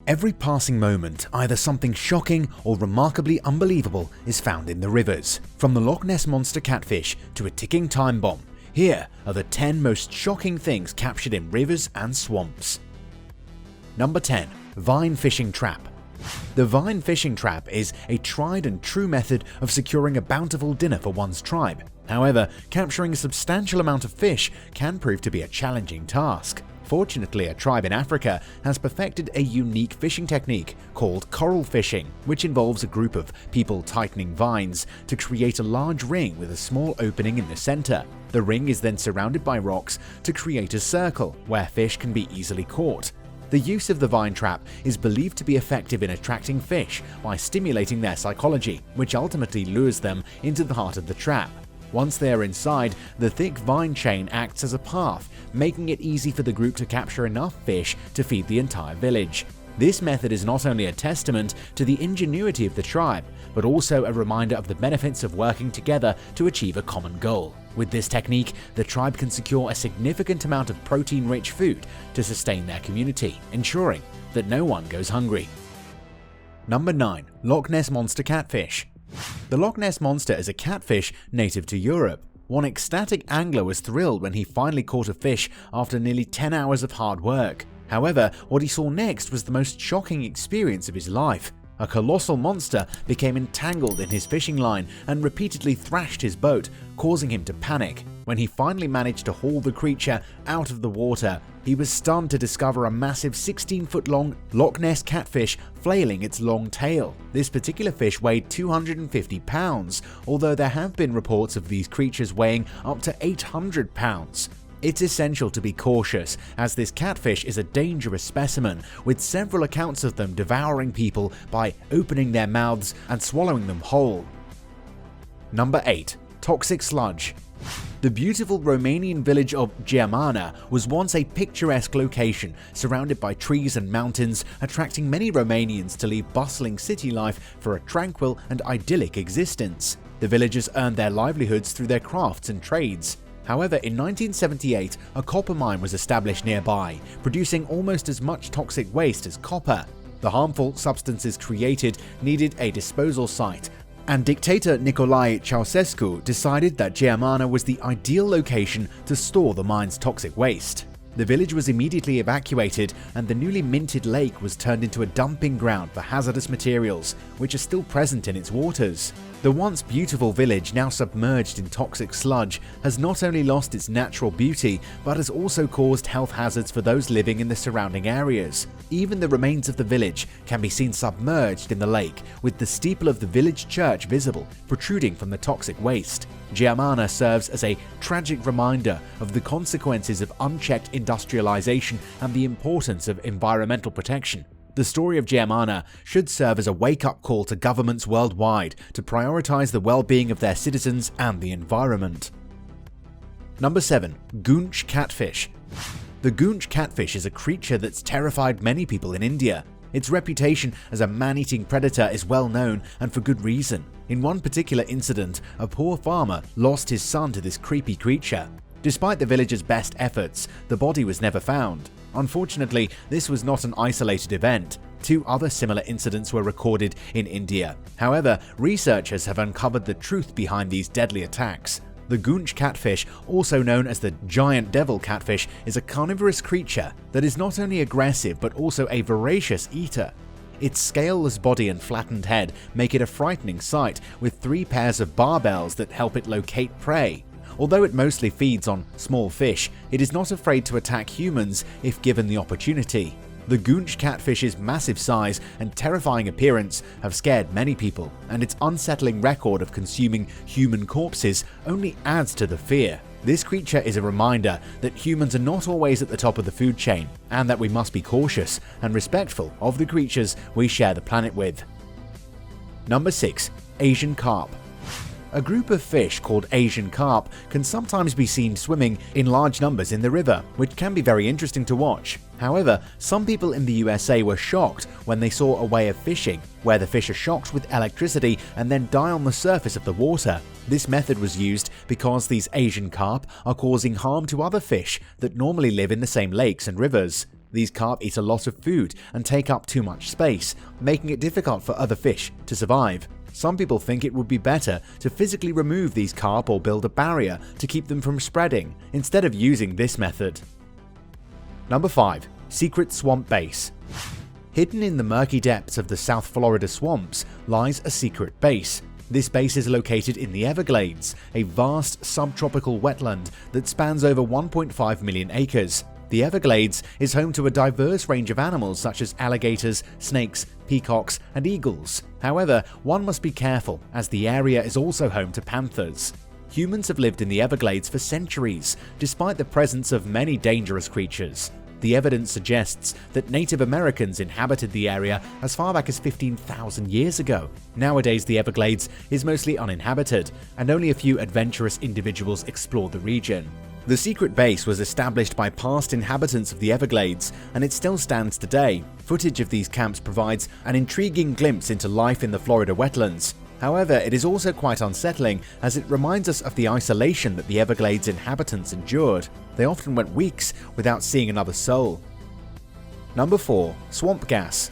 Every passing moment, either something shocking or remarkably unbelievable is found in the rivers. From the Loch Ness Monster Catfish to a ticking time bomb, here are the 10 most shocking things captured in rivers and swamps. Number 10. Vine Fishing Trap. The vine fishing trap is a tried and true method of securing a bountiful dinner for one's tribe. However, capturing a substantial amount of fish can prove to be a challenging task. Fortunately, a tribe in Africa has perfected a unique fishing technique called coral fishing, which involves a group of people tightening vines to create a large ring with a small opening in the center. The ring is then surrounded by rocks to create a circle where fish can be easily caught. The use of the vine trap is believed to be effective in attracting fish by stimulating their psychology, which ultimately lures them into the heart of the trap. Once they are inside, the thick vine chain acts as a path, making it easy for the group to capture enough fish to feed the entire village. This method is not only a testament to the ingenuity of the tribe, but also a reminder of the benefits of working together to achieve a common goal. With this technique, the tribe can secure a significant amount of protein-rich food to sustain their community, ensuring that no one goes hungry. Number 9. Loch Ness Monster Catfish. The Loch Ness Monster is a catfish native to Europe. One ecstatic angler was thrilled when he finally caught a fish after nearly 10 hours of hard work. However, what he saw next was the most shocking experience of his life. A colossal monster became entangled in his fishing line and repeatedly thrashed his boat, causing him to panic. When he finally managed to haul the creature out of the water, he was stunned to discover a massive 16-foot-long Loch Ness catfish flailing its long tail. This particular fish weighed 250 pounds, although there have been reports of these creatures weighing up to 800 pounds. It's essential to be cautious, as this catfish is a dangerous specimen, with several accounts of them devouring people by opening their mouths and swallowing them whole. Number 8. Toxic Sludge. The beautiful Romanian village of Germana was once a picturesque location surrounded by trees and mountains, attracting many Romanians to leave bustling city life for a tranquil and idyllic existence. The villagers earned their livelihoods through their crafts and trades. However, in 1978, a copper mine was established nearby, producing almost as much toxic waste as copper. The harmful substances created needed a disposal site, and dictator Nicolae Ceausescu decided that Germana was the ideal location to store the mine's toxic waste. The village was immediately evacuated, and the newly minted lake was turned into a dumping ground for hazardous materials, which are still present in its waters. The once beautiful village, now submerged in toxic sludge, has not only lost its natural beauty, but has also caused health hazards for those living in the surrounding areas. Even the remains of the village can be seen submerged in the lake, with the steeple of the village church visible, protruding from the toxic waste. Germana serves as a tragic reminder of the consequences of unchecked industrialization and the importance of environmental protection. The story of Germana should serve as a wake-up call to governments worldwide to prioritize the well-being of their citizens and the environment. Number 7. Goons Catfish. The Goons Catfish is a creature that's terrified many people in India. Its reputation as a man-eating predator is well known, and for good reason. In one particular incident, a poor farmer lost his son to this creepy creature. Despite the villagers' best efforts, the body was never found. Unfortunately, this was not an isolated event. 2 other similar incidents were recorded in India. However, researchers have uncovered the truth behind these deadly attacks. The Goons catfish, also known as the giant devil catfish, is a carnivorous creature that is not only aggressive but also a voracious eater. Its scaleless body and flattened head make it a frightening sight, with 3 pairs of barbels that help it locate prey. Although it mostly feeds on small fish, it is not afraid to attack humans if given the opportunity. The Goons catfish's massive size and terrifying appearance have scared many people, and its unsettling record of consuming human corpses only adds to the fear. This creature is a reminder that humans are not always at the top of the food chain, and that we must be cautious and respectful of the creatures we share the planet with. Number 6. Asian Carp. A group of fish called Asian carp can sometimes be seen swimming in large numbers in the river, which can be very interesting to watch. However, some people in the USA were shocked when they saw a way of fishing, where the fish are shocked with electricity and then die on the surface of the water. This method was used because these Asian carp are causing harm to other fish that normally live in the same lakes and rivers. These carp eat a lot of food and take up too much space, making it difficult for other fish to survive. Some people think it would be better to physically remove these carp or build a barrier to keep them from spreading, instead of using this method. Number 5. Secret Swamp Base. Hidden in the murky depths of the South Florida swamps lies a secret base. This base is located in the Everglades, a vast subtropical wetland that spans over 1.5 million acres. The Everglades is home to a diverse range of animals such as alligators, snakes, peacocks, and eagles. However, one must be careful, as the area is also home to panthers. Humans have lived in the Everglades for centuries, despite the presence of many dangerous creatures. The evidence suggests that Native Americans inhabited the area as far back as 15,000 years ago. Nowadays, the Everglades is mostly uninhabited, and only a few adventurous individuals explore the region. The secret base was established by past inhabitants of the Everglades, and it still stands today. Footage of these camps provides an intriguing glimpse into life in the Florida wetlands. However, it is also quite unsettling, as it reminds us of the isolation that the Everglades inhabitants endured. They often went weeks without seeing another soul. Number 4. Swamp gas.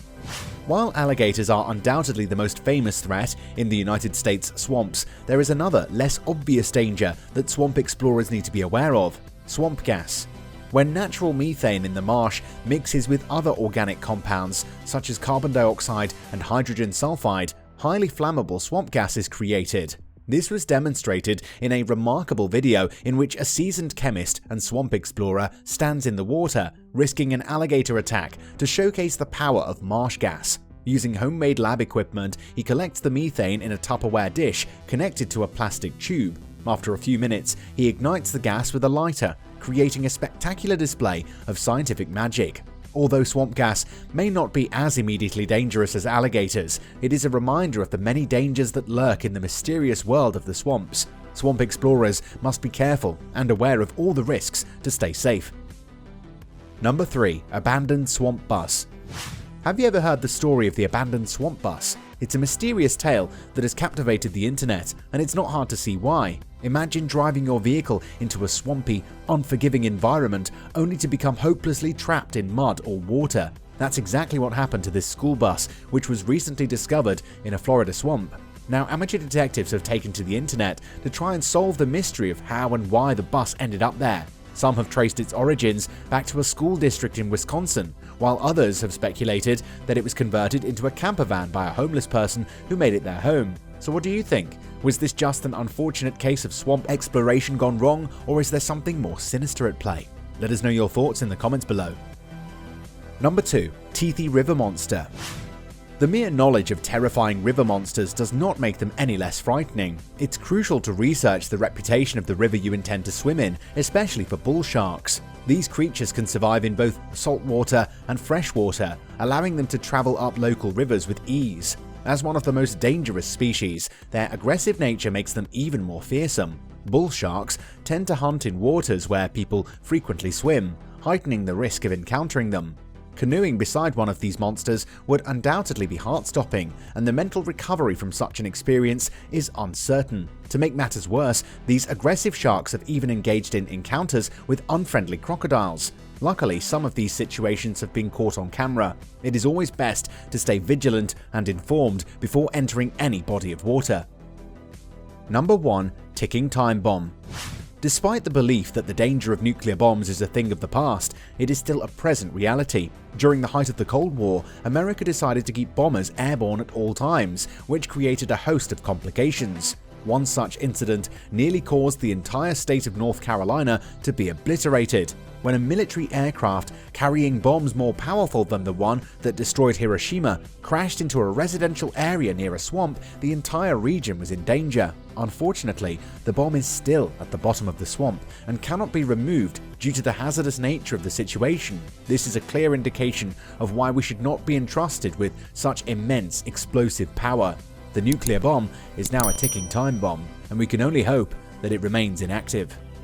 While alligators are undoubtedly the most famous threat in the United States swamps, there is another, less obvious danger that swamp explorers need to be aware of: swamp gas. When natural methane in the marsh mixes with other organic compounds such as carbon dioxide and hydrogen sulfide, highly flammable swamp gas is created. This was demonstrated in a remarkable video in which a seasoned chemist and swamp explorer stands in the water, risking an alligator attack to showcase the power of marsh gas. Using homemade lab equipment, he collects the methane in a Tupperware dish connected to a plastic tube. After a few minutes, he ignites the gas with a lighter, creating a spectacular display of scientific magic. Although swamp gas may not be as immediately dangerous as alligators, it is a reminder of the many dangers that lurk in the mysterious world of the swamps. Swamp explorers must be careful and aware of all the risks to stay safe. Number 3. Abandoned Swamp Bus. Have you ever heard the story of the abandoned swamp bus? It's a mysterious tale that has captivated the internet, and it's not hard to see why. Imagine driving your vehicle into a swampy, unforgiving environment only to become hopelessly trapped in mud or water. That's exactly what happened to this school bus, which was recently discovered in a Florida swamp. Now, amateur detectives have taken to the internet to try and solve the mystery of how and why the bus ended up there. Some have traced its origins back to a school district in Wisconsin, while others have speculated that it was converted into a camper van by a homeless person who made it their home. So what do you think? Was this just an unfortunate case of swamp exploration gone wrong, or is there something more sinister at play? Let us know your thoughts in the comments below. Number 2. Teethy River Monster. The mere knowledge of terrifying river monsters does not make them any less frightening. It's crucial to research the reputation of the river you intend to swim in, especially for bull sharks. These creatures can survive in both saltwater and freshwater, allowing them to travel up local rivers with ease. As one of the most dangerous species, their aggressive nature makes them even more fearsome. Bull sharks tend to hunt in waters where people frequently swim, heightening the risk of encountering them. Canoeing beside one of these monsters would undoubtedly be heart-stopping, and the mental recovery from such an experience is uncertain. To make matters worse, these aggressive sharks have even engaged in encounters with unfriendly crocodiles. Luckily, some of these situations have been caught on camera. It is always best to stay vigilant and informed before entering any body of water. Number 1. Ticking Time Bomb. Despite the belief that the danger of nuclear bombs is a thing of the past, it is still a present reality. During the height of the Cold War, America decided to keep bombers airborne at all times, which created a host of complications. One such incident nearly caused the entire state of North Carolina to be obliterated, when a military aircraft carrying bombs more powerful than the one that destroyed Hiroshima crashed into a residential area near a swamp. The entire region was in danger. Unfortunately, the bomb is still at the bottom of the swamp and cannot be removed due to the hazardous nature of the situation. This is a clear indication of why we should not be entrusted with such immense explosive power. The nuclear bomb is now a ticking time bomb, and we can only hope that it remains inactive.